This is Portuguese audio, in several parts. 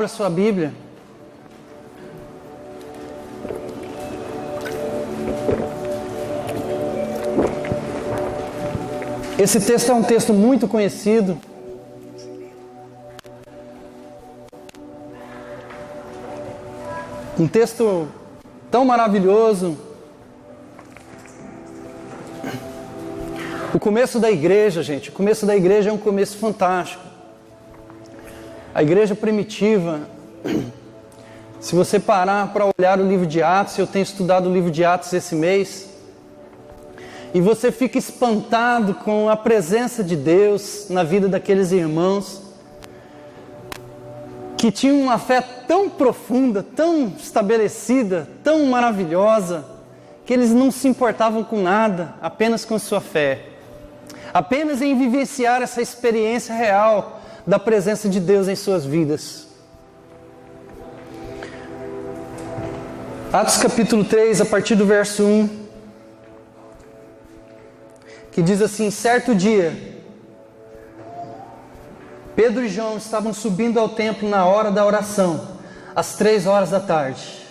Abra sua Bíblia. Esse texto é um texto muito conhecido. Um texto tão maravilhoso. O começo da igreja, gente, o começo da igreja é um começo fantástico. A igreja primitiva, se você parar para olhar o livro de Atos, eu tenho estudado o livro de Atos esse mês, e você fica espantado com a presença de Deus na vida daqueles irmãos, que tinham uma fé tão profunda, tão estabelecida, tão maravilhosa, que eles não se importavam com nada, apenas com sua fé. Apenas em vivenciar essa experiência real da presença de Deus em suas vidas. Atos capítulo 3, a partir do verso 1, que diz assim: certo dia, Pedro e João estavam subindo ao templo na hora da oração, às 3 da tarde.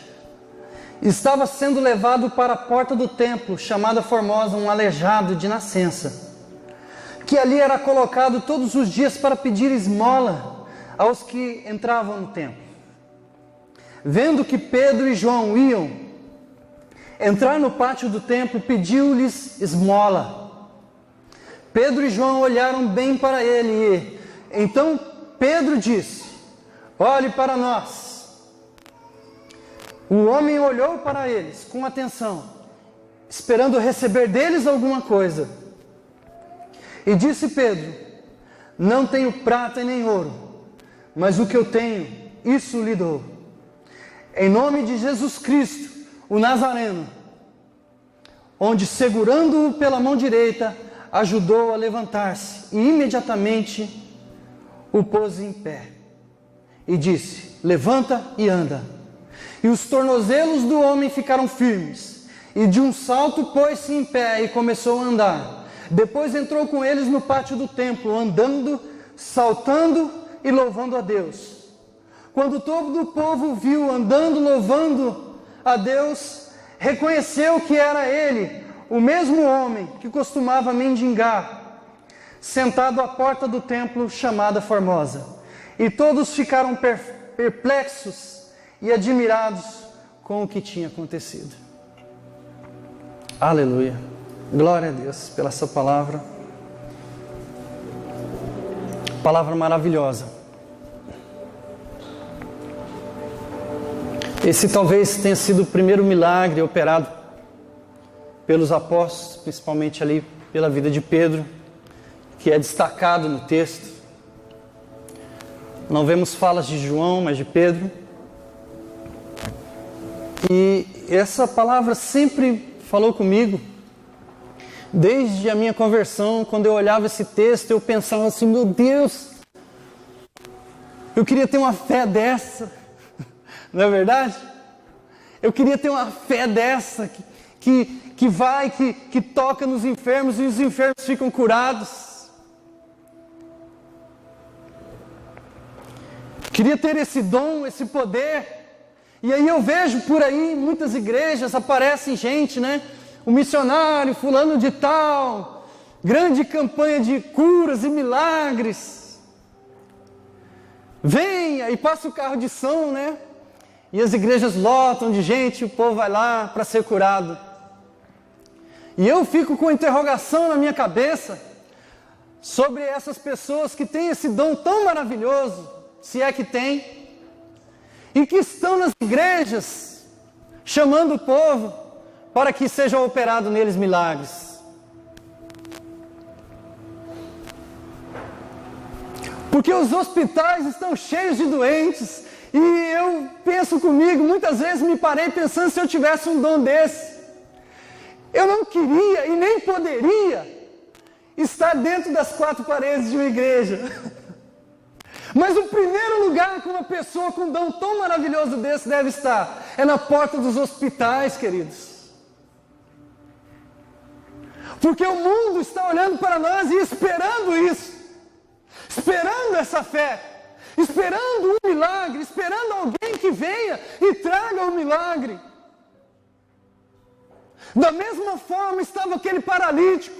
Estava sendo levado para a porta do templo, chamada Formosa, um aleijado de nascença, que ali era colocado todos os dias para pedir esmola aos que entravam no templo. Vendo que Pedro e João iam entrar no pátio do templo, pediu-lhes esmola. Pedro e João olharam bem para ele e então Pedro disse: olhe para nós. O homem olhou para eles com atenção, esperando receber deles alguma coisa. E disse Pedro: não tenho prata e nem ouro, mas o que eu tenho, isso lhe dou. Em nome de Jesus Cristo, o Nazareno, onde, segurando-o pela mão direita, ajudou a levantar-se, e imediatamente o pôs em pé. E disse: levanta e anda. E os tornozelos do homem ficaram firmes, e de um salto pôs-se em pé e começou a andar. Depois entrou com eles no pátio do templo, andando, saltando e louvando a Deus. Quando todo o povo viu andando, louvando a Deus, reconheceu que era ele, o mesmo homem que costumava mendigar, sentado à porta do templo chamada Formosa. E todos ficaram perplexos e admirados com o que tinha acontecido. Aleluia. Glória a Deus pela sua palavra. Palavra maravilhosa. Esse talvez tenha sido o primeiro milagre operado pelos apóstolos, principalmente ali pela vida de Pedro, que é destacado no texto. Não vemos falas de João, mas de Pedro. E essa palavra sempre falou comigo. Desde a minha conversão, quando eu olhava esse texto, eu pensava assim: meu Deus, eu queria ter uma fé dessa, não é verdade? Eu queria ter uma fé dessa, que toca nos enfermos e os enfermos ficam curados. Queria ter esse dom, esse poder. E aí eu vejo por aí, muitas igrejas, aparecem gente, né? O missionário fulano de tal, grande campanha de curas e milagres. Venha e passa o carro de som, né? E as igrejas lotam de gente, o povo vai lá para ser curado. E eu fico com interrogação na minha cabeça sobre essas pessoas que têm esse dom tão maravilhoso, se é que tem, e que estão nas igrejas chamando o povo para que sejam operados neles milagres. Porque os hospitais estão cheios de doentes, e eu penso comigo, muitas vezes me parei pensando, se eu tivesse um dom desse, eu não queria e nem poderia estar dentro das 4 paredes de uma igreja. Mas o primeiro lugar que uma pessoa com um dom tão maravilhoso desse deve estar é na porta dos hospitais, queridos. Porque o mundo está olhando para nós e esperando isso, esperando essa fé, esperando um milagre, esperando que venha e traga o milagre. Da mesma forma estava aquele paralítico,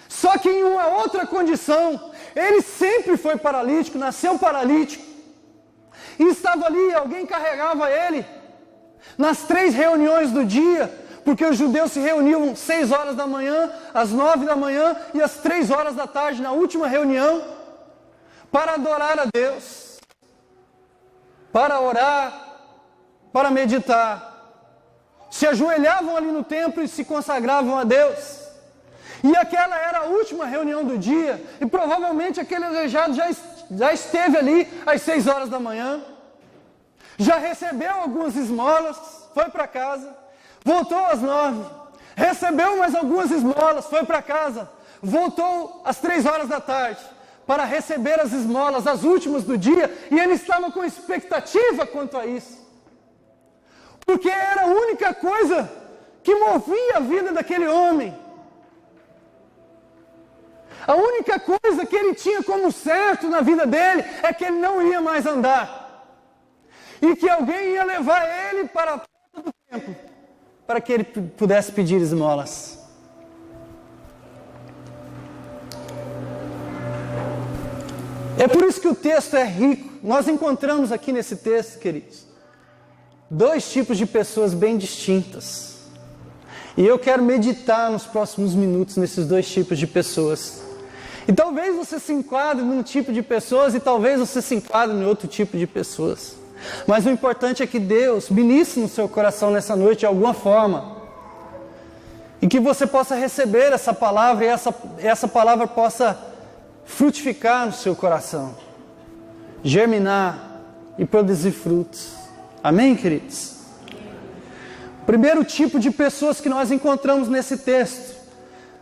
só que em uma outra condição. Ele sempre foi paralítico, nasceu paralítico, e estava ali, alguém carregava ele, nas 3 reuniões do dia, porque os judeus se reuniam 6 horas da manhã, às 9 da manhã e às 3 horas da tarde, na última reunião, para adorar a Deus, para orar, para meditar. Se ajoelhavam ali no templo e se consagravam a Deus. E aquela era a última reunião do dia, e provavelmente aquele aleijado já esteve ali às 6 horas da manhã, já recebeu algumas esmolas, foi para casa, voltou às 9, recebeu mais algumas esmolas, foi para casa, voltou às 3 horas da tarde, para receber as esmolas, as últimas do dia, e ele estava com expectativa quanto a isso. Porque era a única coisa que movia a vida daquele homem. A única coisa que ele tinha como certo na vida dele é que ele não ia mais andar. E que alguém ia levar ele para a porta do templo, para que ele pudesse pedir esmolas. É por isso que o texto é rico. Nós encontramos aqui nesse texto, queridos, 2 tipos de pessoas bem distintas. E eu quero meditar nos próximos minutos nesses 2 tipos de pessoas. E talvez você se enquadre num tipo de pessoas e talvez você se enquadre em outro tipo de pessoas. Mas o importante é que Deus ministre no seu coração nessa noite de alguma forma. E que você possa receber essa palavra e essa palavra possa frutificar no seu coração. Germinar e produzir frutos. Amém, queridos? O primeiro tipo de pessoas que nós encontramos nesse texto,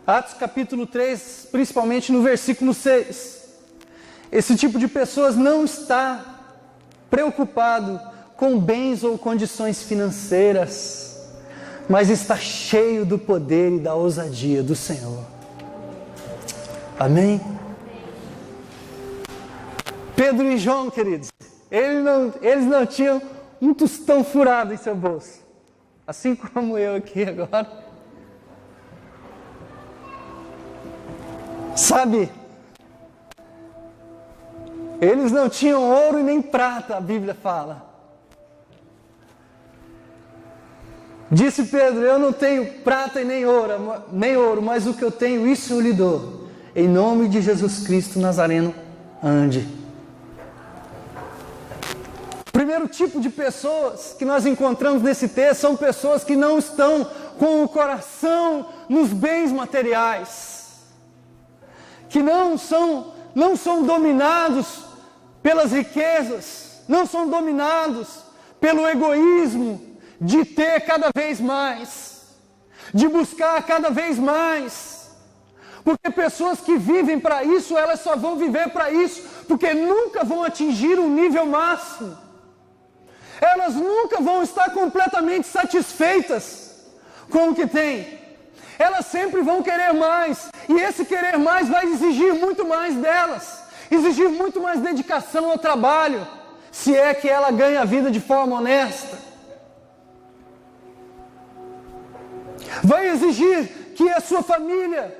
Atos capítulo 3, principalmente no versículo 6. Esse tipo de pessoas não está preocupado com bens ou condições financeiras, mas está cheio do poder e da ousadia do Senhor. Amém? Pedro e João, queridos, eles não tinham um tostão furado em seu bolso, assim como eu aqui agora. Sabe, eles não tinham ouro e nem prata, a Bíblia fala. Disse Pedro: eu não tenho prata e nem ouro, mas o que eu tenho, isso eu lhe dou. Em nome de Jesus Cristo Nazareno, ande. O primeiro tipo de pessoas que nós encontramos nesse texto são pessoas que não estão com o coração nos bens materiais, que não são dominados pelas riquezas, não são dominados pelo egoísmo de ter cada vez mais, de buscar cada vez mais. Porque pessoas que vivem para isso, elas só vão viver para isso, porque nunca vão atingir um nível máximo. Elas nunca vão estar completamente satisfeitas com o que têm. Elas sempre vão querer mais, e esse querer mais vai exigir muito mais delas, exigir muito mais dedicação ao trabalho, se é que ela ganha a vida de forma honesta. Vai exigir que a sua família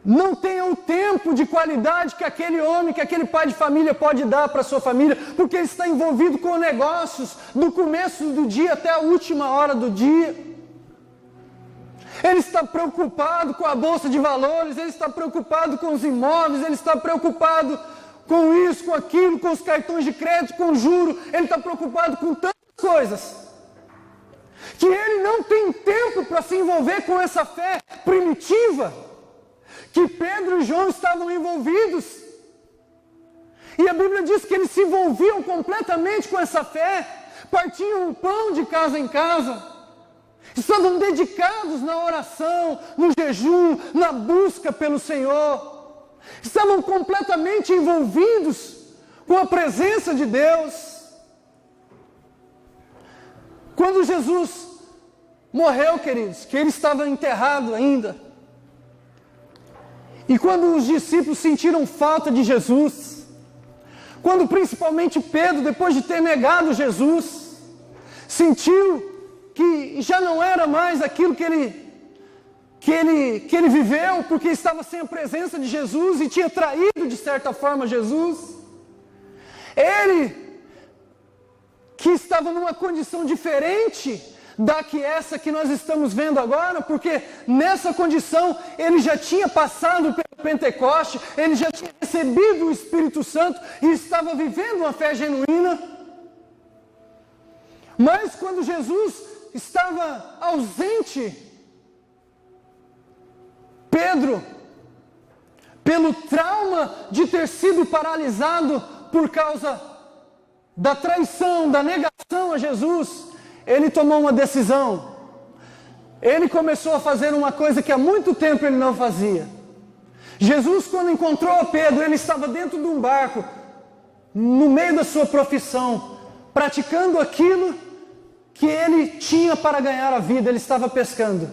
não tenha o tempo de qualidade que aquele homem, que aquele pai de família pode dar para a sua família, porque ele está envolvido com negócios do começo do dia até a última hora do dia. Ele está preocupado com a bolsa de valores, ele está preocupado com os imóveis, ele está preocupado com isso, com aquilo, com os cartões de crédito, com juro, ele está preocupado com tantas coisas, que ele não tem tempo para se envolver com essa fé primitiva, que Pedro e João estavam envolvidos. E a Bíblia diz que eles se envolviam completamente com essa fé, partiam o pão de casa em casa, estavam dedicados na oração, no jejum, na busca pelo Senhor, estavam completamente envolvidos com a presença de Deus. Quando Jesus morreu, queridos, que ele estava enterrado ainda, e quando os discípulos sentiram falta de Jesus, Quando principalmente Pedro, depois de ter negado Jesus, sentiu que já não era mais aquilo que ele viveu, porque estava sem a presença de Jesus e tinha traído de certa forma Jesus. Ele, que estava numa condição diferente da que essa que nós estamos vendo agora, porque nessa condição ele já tinha passado pelo Pentecoste, ele já tinha recebido o Espírito Santo e estava vivendo uma fé genuína. Mas quando Jesus estava ausente, Pedro, pelo trauma de ter sido paralisado por causa da traição, da negação a Jesus, ele tomou uma decisão. Ele começou a fazer uma coisa que há muito tempo ele não fazia. Jesus, quando encontrou a Pedro, ele estava dentro de um barco, no meio da sua profissão, praticando aquilo que ele tinha para ganhar a vida, ele estava pescando.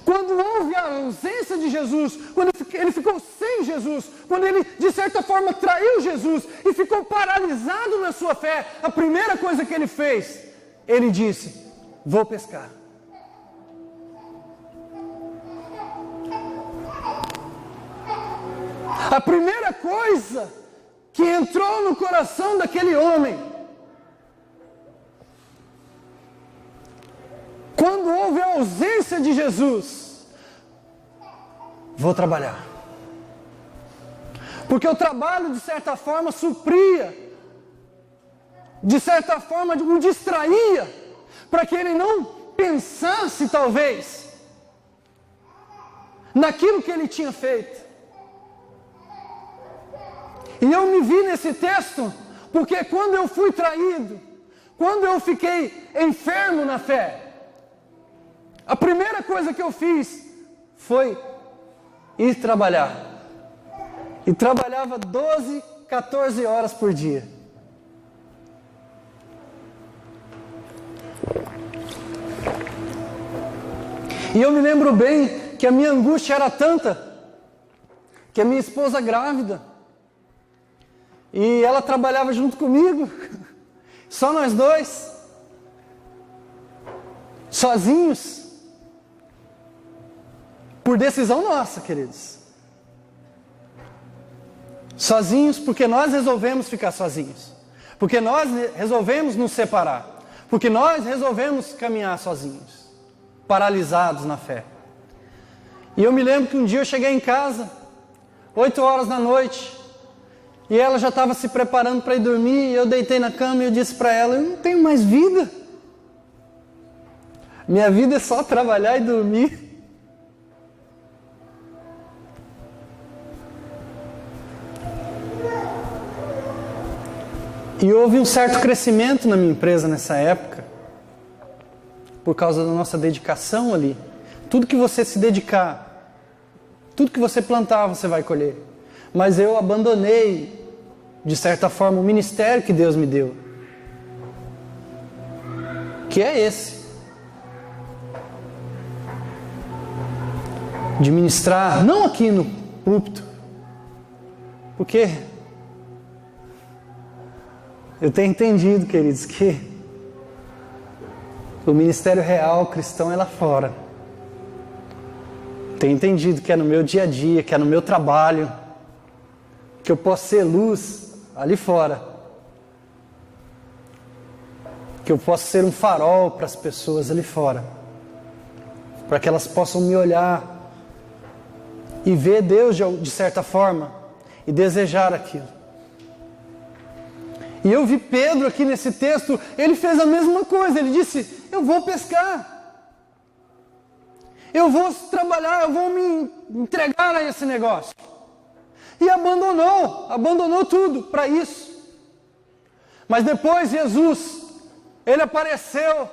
Quando houve a ausência de Jesus, quando ele ficou sem Jesus, quando ele de certa forma traiu Jesus e ficou paralisado na sua fé, a primeira coisa que ele fez, ele disse: vou pescar. A primeira coisa que entrou no coração daquele homem, quando houve a ausência de Jesus, vou trabalhar. Porque o trabalho, de certa forma, supria, de certa forma, o distraía, para que ele não pensasse, talvez, naquilo que ele tinha feito. E eu me vi nesse texto, porque quando eu fui traído, quando eu fiquei enfermo na fé, a primeira coisa que eu fiz foi ir trabalhar. E trabalhava 12, 14 horas por dia. E eu me lembro bem que a minha angústia era tanta, que a minha esposa grávida, e ela trabalhava junto comigo, só nós dois, sozinhos, por decisão nossa, queridos. Sozinhos porque nós resolvemos ficar sozinhos, porque nós resolvemos nos separar, porque nós resolvemos caminhar sozinhos, paralisados na fé. E eu me lembro que um dia eu cheguei em casa, 8 horas da noite, e ela já estava se preparando para ir dormir, e eu deitei na cama e eu disse para ela: eu não tenho mais vida. Minha vida é só trabalhar e dormir. E houve um certo crescimento na minha empresa nessa época, por causa da nossa dedicação ali. Tudo que você se dedicar, tudo que você plantar, você vai colher. Mas eu abandonei, de certa forma, o ministério que Deus me deu, que é esse, de ministrar, não aqui no púlpito, porque eu tenho entendido, queridos, que o ministério real cristão é lá fora. Tenho entendido que é no meu dia a dia, que é no meu trabalho, que eu posso ser luz ali fora, que eu posso ser um farol para as pessoas ali fora, para que elas possam me olhar e ver Deus de certa forma e desejar aquilo. E eu vi Pedro aqui nesse texto, ele fez a mesma coisa, ele disse: eu vou pescar, eu vou trabalhar, eu vou me entregar a esse negócio. E abandonou tudo para isso. Mas depois Jesus, ele apareceu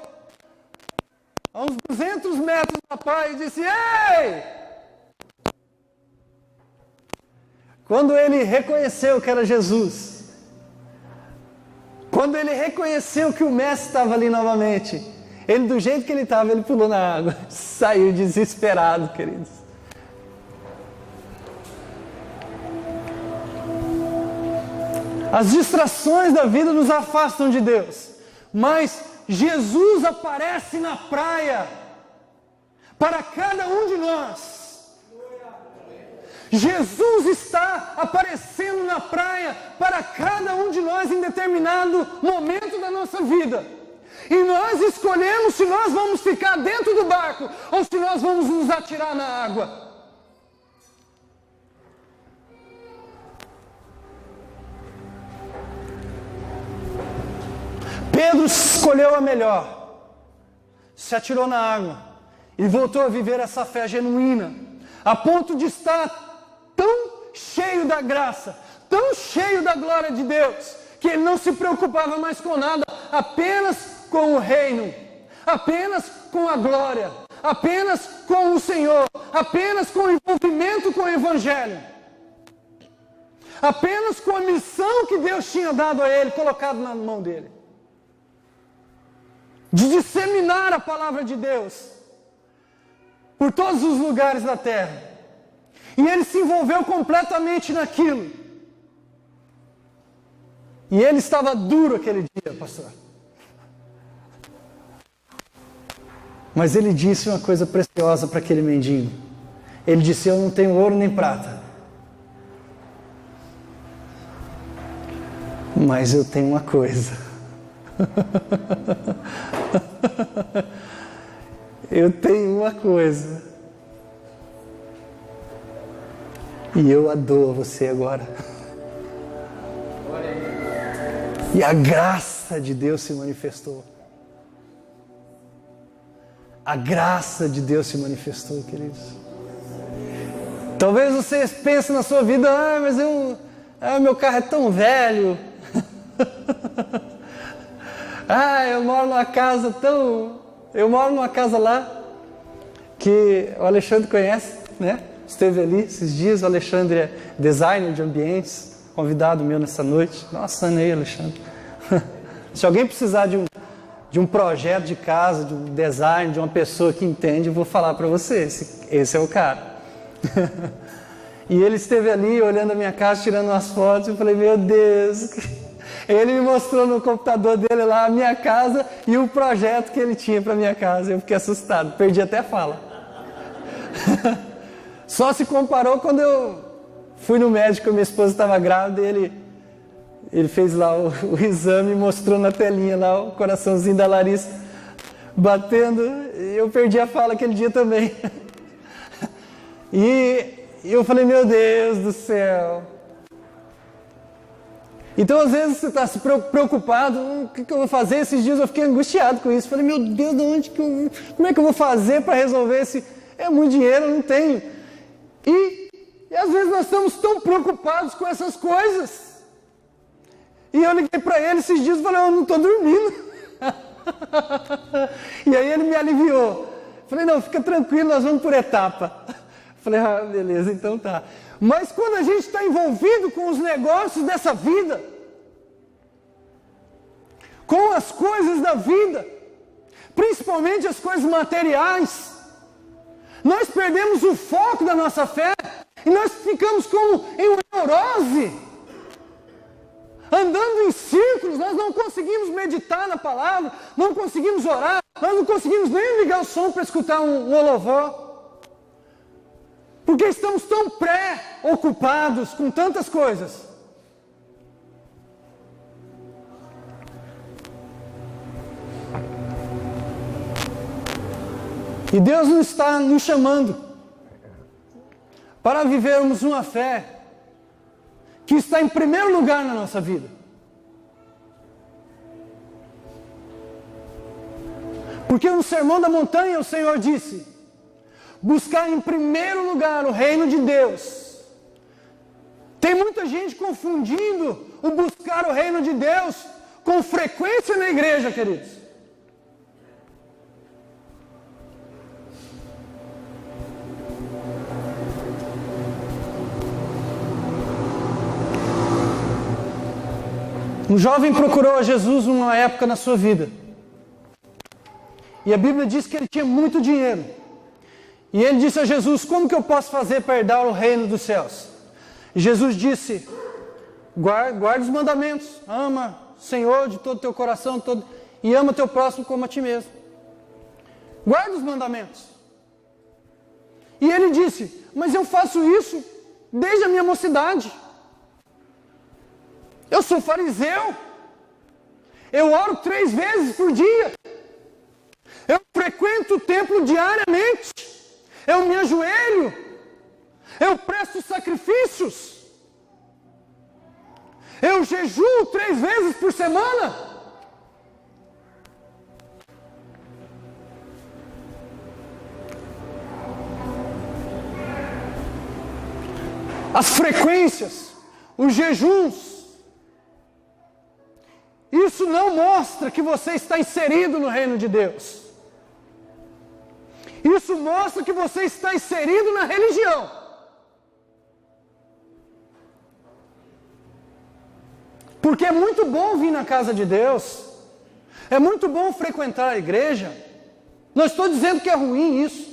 a uns 200 metros da praia e disse: ei! Quando ele reconheceu que era Jesus, quando ele reconheceu que o mestre estava ali novamente, ele, do jeito que ele estava, ele pulou na água, saiu desesperado, queridos. As distrações da vida nos afastam de Deus. Mas Jesus aparece na praia para cada um de nós. Jesus está aparecendo na praia para cada um de nós em determinado momento da nossa vida. E nós escolhemos se nós vamos ficar dentro do barco ou se nós vamos nos atirar na água. Pedro escolheu a melhor, se atirou na água e voltou a viver essa fé genuína, a ponto de estar tão cheio da graça, tão cheio da glória de Deus, que ele não se preocupava mais com nada, apenas com o reino, apenas com a glória, apenas com o Senhor, apenas com o envolvimento com o Evangelho, apenas com a missão que Deus tinha dado a ele, colocado na mão dele, de disseminar a palavra de Deus por todos os lugares da terra. E ele se envolveu completamente naquilo. E ele estava duro aquele dia, pastor. Mas ele disse uma coisa preciosa para aquele mendigo. Ele disse: eu não tenho ouro nem prata, mas eu tenho uma coisa. Eu tenho uma coisa. E eu a dou a você agora. E a graça de Deus se manifestou. A graça de Deus se manifestou, queridos. Talvez vocês pensem na sua vida: mas meu carro é tão velho. Eu moro numa casa Eu moro numa casa lá que o Alexandre conhece, né? Esteve ali esses dias. O Alexandre é designer de ambientes, convidado meu nessa noite. Nossa, aí, Alexandre. Se alguém precisar de um projeto de casa, de um design, de uma pessoa que entende, eu vou falar para você. Esse é o cara. E ele esteve ali olhando a minha casa, tirando umas fotos. Eu falei: meu Deus. Ele me mostrou no computador dele lá a minha casa e o projeto que ele tinha para minha casa. Eu fiquei assustado, perdi até a fala. Só se comparou quando eu fui no médico, minha esposa estava grávida, e ele fez lá o exame e mostrou na telinha lá o coraçãozinho da Larissa batendo. E eu perdi a fala aquele dia também. E eu falei: meu Deus do céu. Então, às vezes, você está se preocupado: o que eu vou fazer? Esses dias eu fiquei angustiado com isso. Falei: meu Deus, como é que eu vou fazer para resolver esse... É muito dinheiro, eu não tenho. E às vezes nós estamos tão preocupados com essas coisas. E eu liguei para ele esses dias e falei: eu não estou dormindo. E aí ele me aliviou. Falei: não, fica tranquilo, nós vamos por etapa. Falei: beleza, então tá. Mas quando a gente está envolvido com os negócios dessa vida, com as coisas da vida, principalmente as coisas materiais, nós perdemos o foco da nossa fé e nós ficamos como em uma neurose, andando em círculos. Nós não conseguimos meditar na palavra, não conseguimos orar, nós não conseguimos nem ligar o som para escutar um louvor. Porque estamos tão pré-ocupados com tantas coisas. E Deus não está nos chamando para vivermos uma fé que está em primeiro lugar na nossa vida. Porque no Sermão da Montanha o Senhor disse: buscar em primeiro lugar o reino de Deus. Tem muita gente confundindo o buscar o reino de Deus com frequência na igreja, queridos. Um jovem procurou a Jesus numa época na sua vida. E a Bíblia diz que ele tinha muito dinheiro. E ele disse a Jesus: como que eu posso fazer para herdar o reino dos céus? E Jesus disse: Guarda os mandamentos. Ama o Senhor de todo o teu coração e ama teu próximo como a ti mesmo. Guarda os mandamentos. E ele disse, mas eu faço isso desde a minha mocidade. Eu sou fariseu. Eu oro 3 vezes por dia. Eu frequento o templo diariamente. Eu me ajoelho. Eu presto sacrifícios. Eu jejuo 3 vezes por semana. As frequências, os jejuns, isso não mostra que você está inserido no reino de Deus. Isso mostra que você está inserido na religião. Porque é muito bom vir na casa de Deus. É muito bom frequentar a igreja. Não estou dizendo que é ruim isso.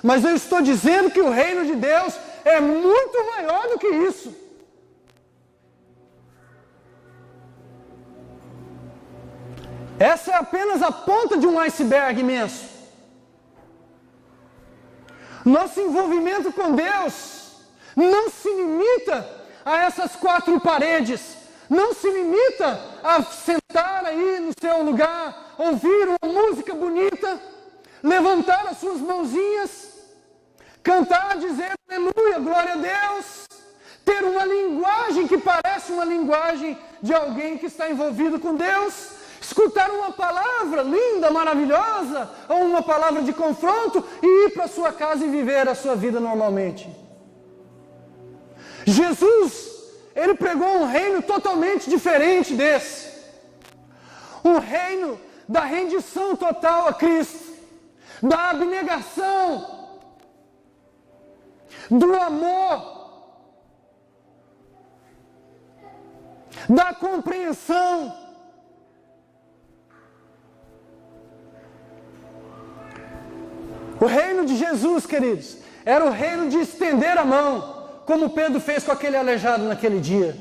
Mas eu estou dizendo que o reino de Deus é muito maior do que isso. Essa é apenas a ponta de um iceberg imenso. Nosso envolvimento com Deus não se limita a essas 4 paredes. Não se limita a sentar aí no seu lugar, ouvir uma música bonita, levantar as suas mãozinhas, cantar, dizer aleluia, glória a Deus, ter uma linguagem que parece uma linguagem de alguém que está envolvido com Deus, escutar uma palavra linda, maravilhosa, ou uma palavra de confronto e ir para sua casa e viver a sua vida normalmente. Jesus, ele pregou um reino totalmente diferente desse. Um reino da rendição total a Cristo, da abnegação, do amor, da compreensão. O reino de Jesus, queridos, era o reino de estender a mão, como Pedro fez com aquele aleijado naquele dia.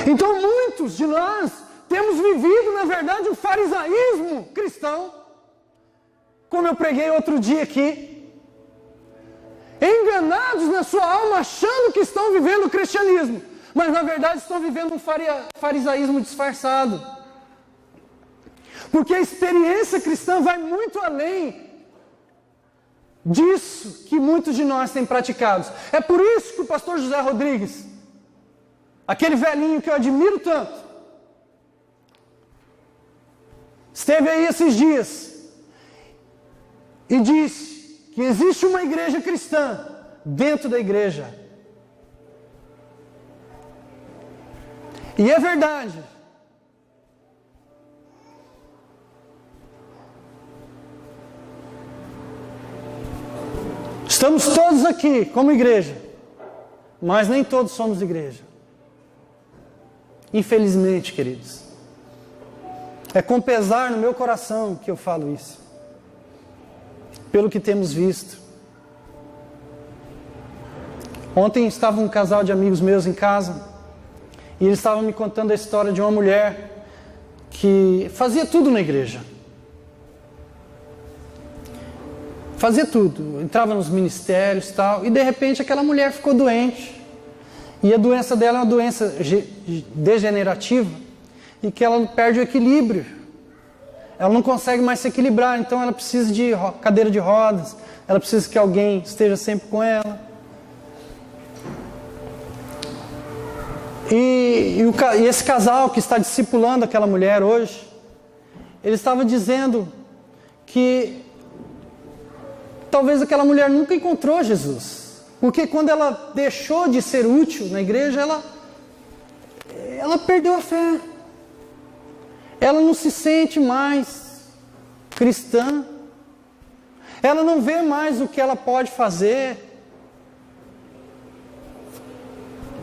Então muitos de nós temos vivido, na verdade, o farisaísmo cristão, como eu preguei outro dia aqui, enganados na sua alma, achando que estão vivendo o cristianismo, mas na verdade estão vivendo um farisaísmo disfarçado. Porque a experiência cristã vai muito além disso que muitos de nós têm praticado. É por isso que o pastor José Rodrigues, aquele velhinho que eu admiro tanto, esteve aí esses dias e disse que existe uma igreja cristã dentro da igreja. E é verdade. Estamos todos aqui como igreja, mas nem todos somos igreja. Infelizmente, queridos. É com pesar no meu coração que eu falo isso. Pelo que temos visto. Ontem estava um casal de amigos meus em casa, e eles estavam me contando a história de uma mulher que fazia tudo na igreja. Fazia tudo, entrava nos ministérios e tal, e de repente aquela mulher ficou doente. E a doença dela é uma doença degenerativa, e que ela perde o equilíbrio. Ela não consegue mais se equilibrar, então ela precisa de cadeira de rodas, ela precisa que alguém esteja sempre com ela. E esse casal que está discipulando aquela mulher hoje, ele estava dizendo que talvez aquela mulher nunca encontrou Jesus. Porque quando ela deixou de ser útil na igreja, ela perdeu a fé. Ela não se sente mais cristã. Ela não vê mais o que ela pode fazer.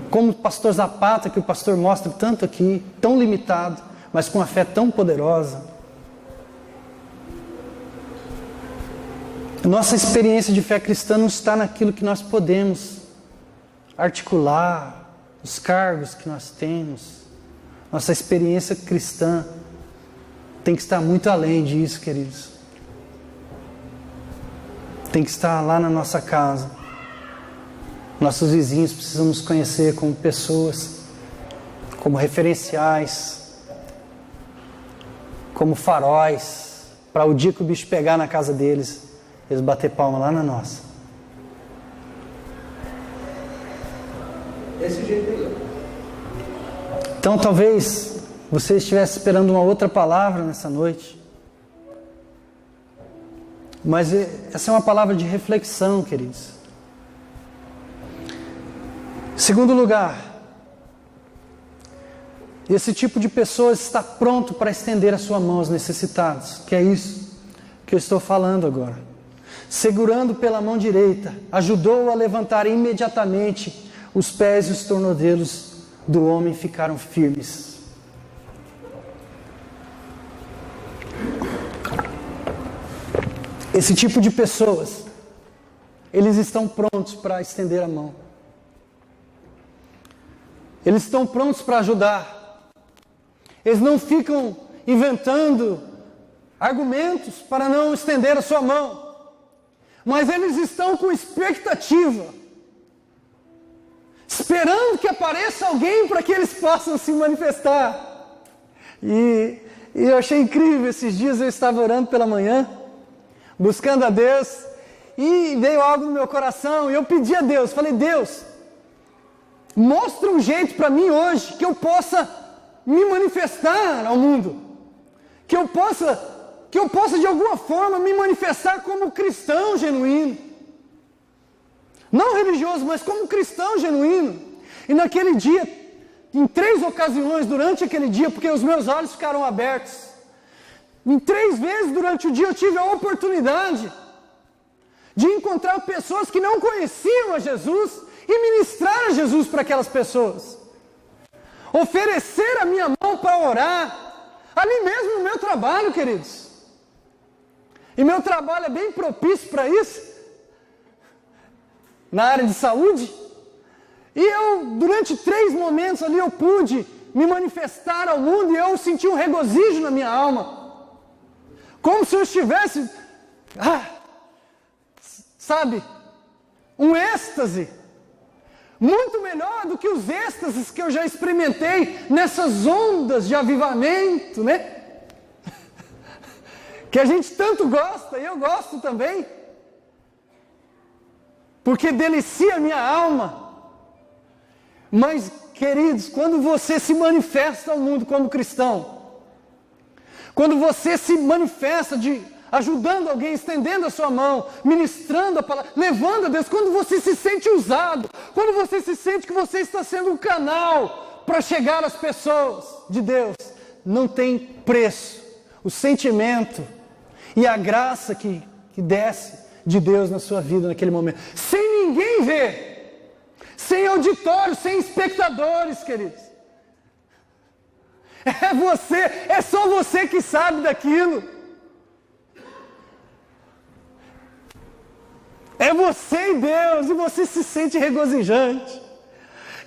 Como o pastor Zapata, que o pastor mostra tanto aqui, tão limitado, mas com uma fé tão poderosa. Nossa experiência de fé cristã não está naquilo que nós podemos articular, os cargos que nós temos. Nossa experiência cristã tem que estar muito além disso, queridos. Tem que estar lá na nossa casa. Nossos vizinhos precisam nos conhecer como pessoas, como referenciais, como faróis, para o dia que o bicho pegar na casa deles, eles bater palma lá na nossa. Desse jeito aí. Então talvez você estivesse esperando uma outra palavra nessa noite. Mas essa é uma palavra de reflexão, queridos. Segundo lugar, esse tipo de pessoa está pronto para estender a sua mão aos necessitados, que é isso que eu estou falando agora. Segurando pela mão direita, ajudou-o a levantar imediatamente, os pés e os tornozelos do homem ficaram firmes. Esse tipo de pessoas, eles estão prontos para estender a mão. Eles estão prontos para ajudar. Eles não ficam inventando argumentos para não estender a sua mão. Mas eles estão com expectativa, esperando que apareça alguém para que eles possam se manifestar. E eu achei incrível, esses dias eu estava orando pela manhã, buscando a Deus, e veio algo no meu coração, e eu pedi a Deus, falei: Deus, mostra um jeito para mim hoje, que eu possa me manifestar ao mundo, que eu possa de alguma forma me manifestar como cristão genuíno, não religioso, mas como cristão genuíno. E naquele dia, em 3 ocasiões durante aquele dia, porque os meus olhos ficaram abertos, em 3 vezes durante o dia eu tive a oportunidade de encontrar pessoas que não conheciam a Jesus e ministrar a Jesus para aquelas pessoas. Oferecer a minha mão para orar, ali mesmo no meu trabalho, queridos. E meu trabalho é bem propício para isso, na área de saúde. E eu, durante 3 momentos ali, eu pude me manifestar ao mundo e eu senti um regozijo na minha alma. Como se eu estivesse, sabe, um êxtase. Muito melhor do que os êxtases que eu já experimentei nessas ondas de avivamento, né? Que a gente tanto gosta, e eu gosto também. Porque delicia a minha alma. Mas, queridos, quando você se manifesta ao mundo como cristão, quando você se manifesta ajudando alguém, estendendo a sua mão, ministrando a palavra, levando a Deus, quando você se sente usado, quando você se sente que você está sendo um canal para chegar às pessoas de Deus, não tem preço. O sentimento e a graça que desce de Deus na sua vida naquele momento, sem ninguém ver, sem auditório, sem espectadores, queridos. É só você que sabe daquilo. É você e Deus, e você se sente regozijante.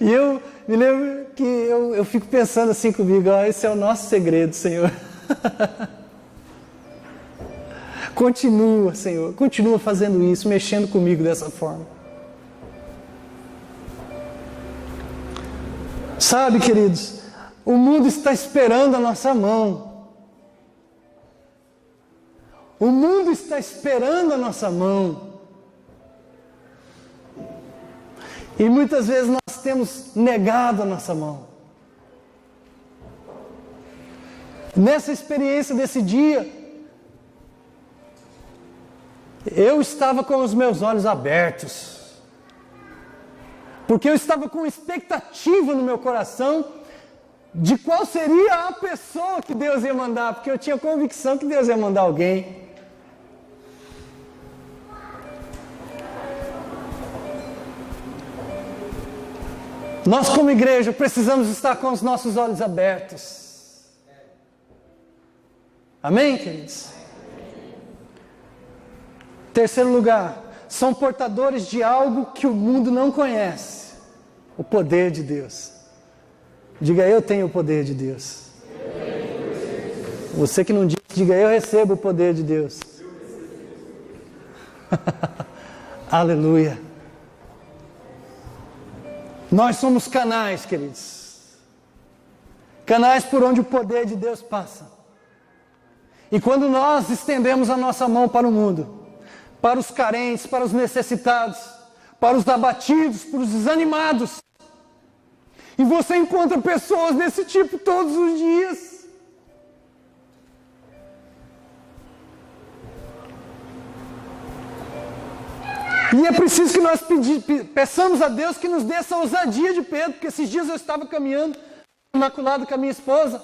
E eu me lembro que eu fico pensando assim comigo: esse é o nosso segredo, Senhor. Continua, Senhor, continua fazendo isso, mexendo comigo dessa forma. Sabe, queridos, o mundo está esperando a nossa mão. O mundo está esperando a nossa mão. E muitas vezes nós temos negado a nossa mão. Nessa experiência desse dia, eu estava com os meus olhos abertos, porque eu estava com expectativa no meu coração de qual seria a pessoa que Deus ia mandar, porque eu tinha convicção que Deus ia mandar alguém. Nós, como igreja, precisamos estar com os nossos olhos abertos. Amém, queridos? Terceiro lugar, são portadores de algo que o mundo não conhece. O poder de Deus. Diga, eu tenho o poder de Deus. Você que não diz, diga, eu recebo o poder de Deus. Aleluia. Nós somos canais, queridos. Canais por onde o poder de Deus passa. E quando nós estendemos a nossa mão para o mundo, para os carentes, para os necessitados, para os abatidos, para os desanimados, e você encontra pessoas desse tipo todos os dias. E é preciso que nós peçamos a Deus que nos dê essa ousadia de Pedro, porque esses dias eu estava caminhando imaculado com a minha esposa,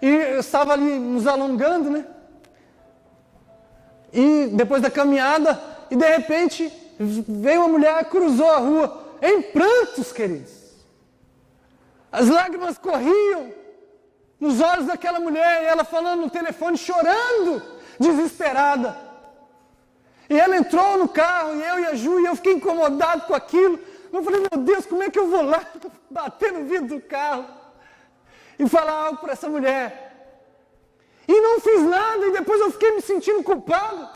e eu estava ali nos alongando, né? E depois da caminhada, e de repente veio uma mulher, cruzou a rua, em prantos, queridos. As lágrimas corriam nos olhos daquela mulher, e ela falando no telefone, chorando, desesperada. E ela entrou no carro, e eu e a Ju, e eu fiquei incomodado com aquilo. Eu falei, meu Deus, como é que eu vou lá bater no vidro do carro e falar algo para essa mulher? E não fiz nada, e depois eu fiquei me sentindo culpado.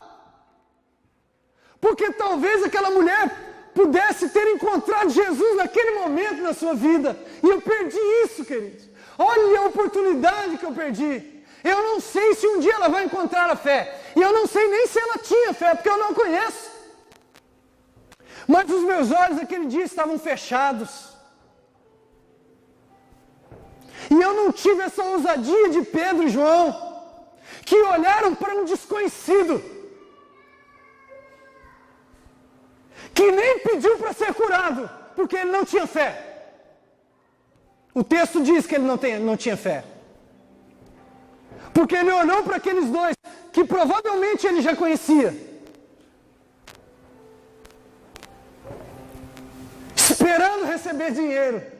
Porque talvez aquela mulher pudesse ter encontrado Jesus naquele momento na sua vida. E eu perdi isso, queridos. Olha a oportunidade que eu perdi. Eu não sei se um dia ela vai encontrar a fé. E eu não sei nem se ela tinha fé, porque eu não conheço. Mas os meus olhos naquele dia estavam fechados. E eu não tive essa ousadia de Pedro e João, que olharam para um desconhecido, que nem pediu para ser curado, porque ele não tinha fé. O texto diz que ele não tinha fé. Porque ele olhou para aqueles dois, que provavelmente ele já conhecia, esperando receber dinheiro.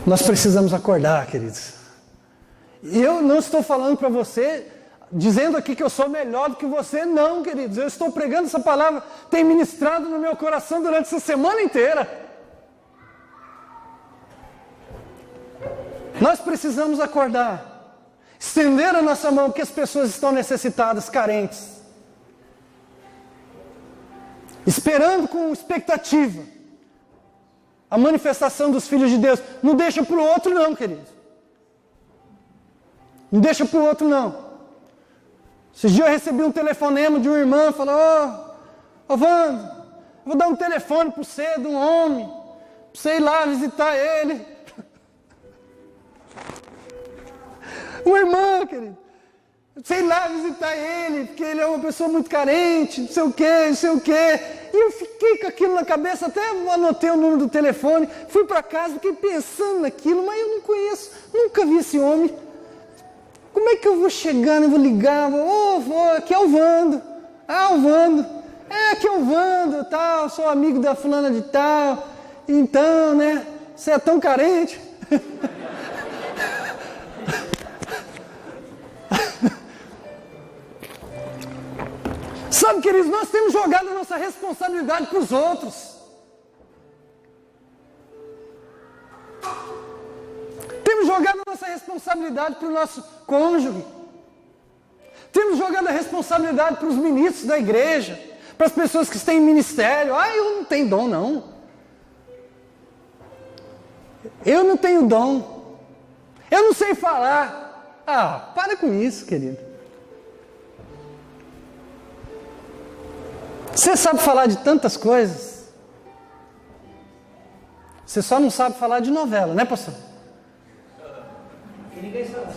Nós precisamos acordar, queridos. E eu não estou falando para você, dizendo aqui que eu sou melhor do que você, não, queridos. Eu estou pregando essa palavra, tem ministrado no meu coração durante essa semana inteira. Nós precisamos acordar, estender a nossa mão, porque as pessoas estão necessitadas, carentes, esperando com expectativa a manifestação dos filhos de Deus. Não deixa para o outro não, querido. Não deixa para o outro não. Esses dias eu recebi um telefonema de uma irmã, falou, ô Wando, eu vou dar um telefone para você, de um homem, para você ir lá visitar ele. Uma irmã, querido, sei lá visitar ele, porque ele é uma pessoa muito carente, não sei o quê, não sei o quê. E eu fiquei com aquilo na cabeça, até anotei o número do telefone, fui para casa, fiquei pensando naquilo, mas eu não conheço, nunca vi esse homem. Como é que eu vou chegar, eu vou ligar, aqui é o Wando. Ah, o Wando. Aqui é o Wando, tal, sou amigo da fulana de tal. Então, né, você é tão carente. Sabe, queridos, nós temos jogado a nossa responsabilidade para os outros. Temos jogado a nossa responsabilidade para o nosso cônjuge. Temos jogado a responsabilidade para os ministros da igreja, para as pessoas que estão em ministério. Eu não tenho dom, não. Eu não tenho dom. Eu não sei falar. Para com isso, querido. Você sabe falar de tantas coisas. Você só não sabe falar de novela, né, pastor? Ninguém sabe.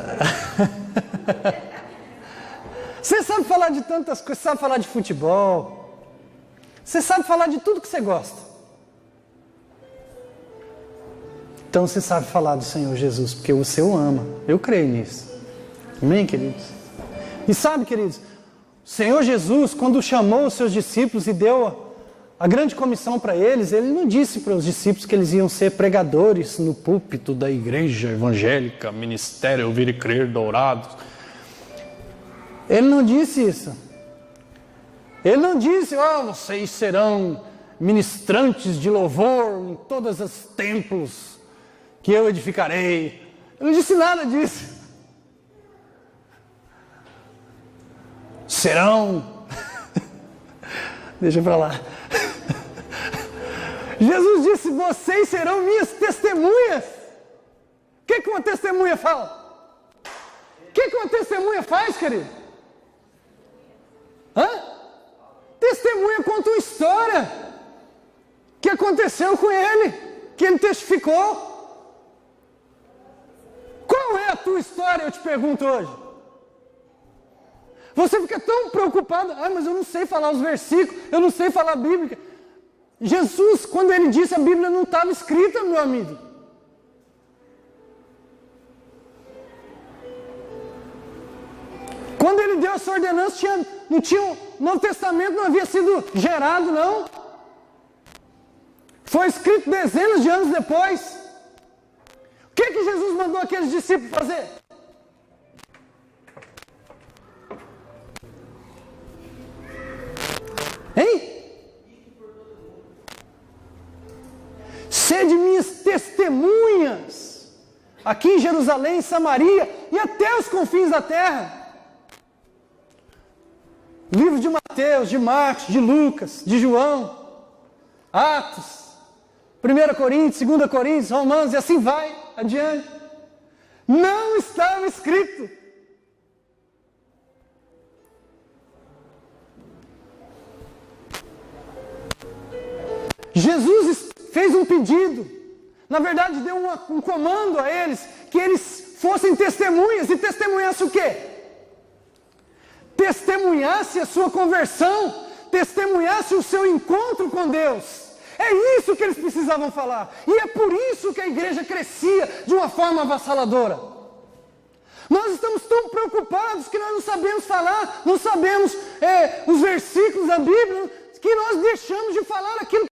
Você sabe falar de tantas coisas, você sabe falar de futebol. Você sabe falar de tudo que você gosta. Então você sabe falar do Senhor Jesus, porque você o ama. Eu creio nisso. Amém, queridos? E sabe, queridos, o Senhor Jesus, quando chamou os seus discípulos e deu a grande comissão para eles, ele não disse para os discípulos que eles iam ser pregadores no púlpito da igreja evangélica, ministério, ouvir e crer, dourados. Ele não disse isso. Ele não disse, vocês serão ministrantes de louvor em todos os templos que eu edificarei. Ele não disse nada disso. Serão... Deixa pra lá. Jesus disse, vocês serão minhas testemunhas. O que uma testemunha fala? O que uma testemunha faz, querido? Testemunha conta uma história que aconteceu com ele, que ele testificou. Qual é a tua história, eu te pergunto hoje? Você fica tão preocupado, mas eu não sei falar os versículos, eu não sei falar a Bíblia. Jesus, quando ele disse, a Bíblia não estava escrita, meu amigo. Quando ele deu essa ordenança, o Novo Testamento não havia sido gerado, não. Foi escrito dezenas de anos depois. O que Jesus mandou aqueles discípulos fazer? Sede minhas testemunhas, aqui em Jerusalém, em Samaria e até os confins da terra. Livro de Mateus, de Marcos, de Lucas, de João, Atos, 1 Coríntios, 2 Coríntios, Romanos, e assim vai adiante. Não estava escrito. Jesus fez um pedido, na verdade deu um comando a eles, que eles fossem testemunhas, e testemunhassem o quê? Testemunhasse a sua conversão, testemunhasse o seu encontro com Deus. É isso que eles precisavam falar, e é por isso que a igreja crescia de uma forma avassaladora. Nós estamos tão preocupados que nós não sabemos falar, não sabemos os versículos da Bíblia, que nós deixamos de falar aquilo